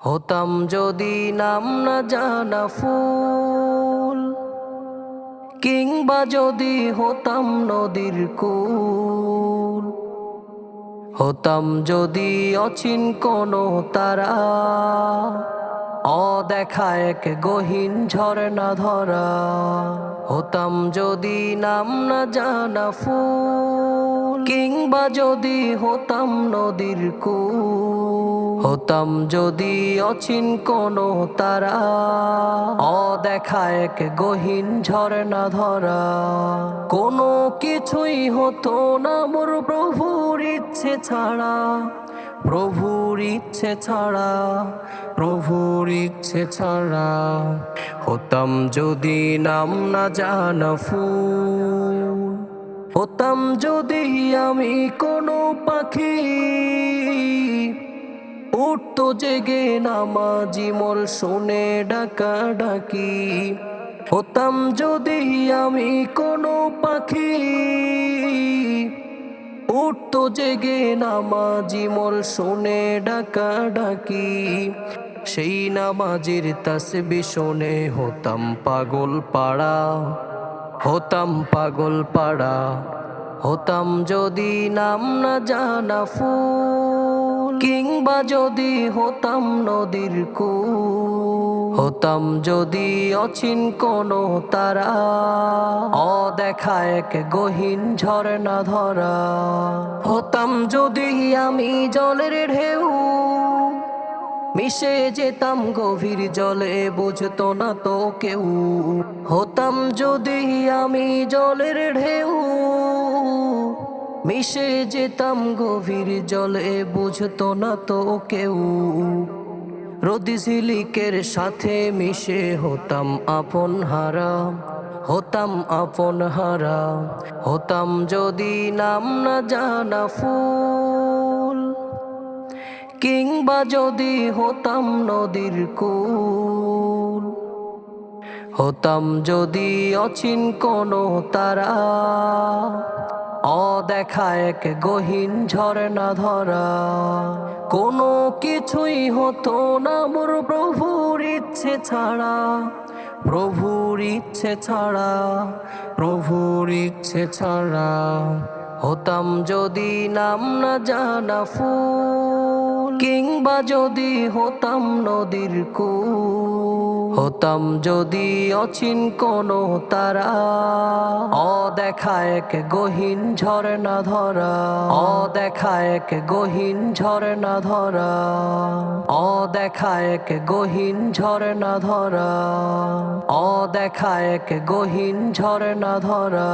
হতাম যদি নাম না জানা ফুল, কিংবা যদি হতাম নদীর কূল, হতাম যদি অচিন কোনো তারা, অদেখা এক গহীন ঝরনা ধরা। হতাম যদি নাম না জানা ফুল, কিংবা যদি হতাম নদীর কূল, হতাম যদি অচিন কোনো তারা, অদেখা এক গহীন ঝরনা ধরা। কোনো কিছুই হতো না মোর প্রভুর ইচ্ছে ছাড়া, প্রভুর ইচ্ছে ছাড়া, প্রভুর ইচ্ছে ছাড়া। হতাম যদি নাম না জানা ফুল, হতাম যদি আমি কোনো পাখি, উঠতো জেগে নামাজি মোর শুনে ডাকা ডাকি। হতাম যদি আমি কোনো পাখি, উঠতো জেগে নামাজি মোর শুনে ডাকা ডাকি। সেই নামাজির তাসবিহ শুনে হতাম পাগল পাড়া, হতাম পাগল পাড়া। হতাম যদি নাম না জানা ফুল, কিংবা যদি হতাম নদীর কূল, হতাম যদি অচিন কোনো তারা, অদেখা এক গহীন ঝরনা ধরা। হতাম যদি আমি জলের ঢেউ, মিশে যেতাম গভীর জলে বুঝতো না তো কেউ। হতাম যদি আমি জলের ঢেউ, মিশে যেতাম গভীর জলে বুঝতো না তো কেউ। রোদি ঝিলিকের সাথে মিশে হতাম আপন হারা, হতাম আপন হারা। হতাম যদি নাম না জানা ফুল, কিংবা যদি হতাম নদীর কূল, হতাম যদি অচিন কোনো তারা, অদেখা এক গহীন ঝরনা ধরা। কোনো কিছুই হতো না মোর প্রভুর ইচ্ছে ছাড়া, প্রভুর ইচ্ছে ছাড়া, প্রভুর ইচ্ছে ছাড়া। হতাম যদি নাম না জানা ফুল, কিংবা যদি হতাম নদীর কূল, হতাম যদি অচিন কোনো তারা, অদেখা এক গহীন ঝরনা ধরা, অদেখা এক গহীন ঝরনা ধরা, অদেখা এক গহীন ঝরনা ধরা, অদেখা এক গহীন ঝরনা ধরা।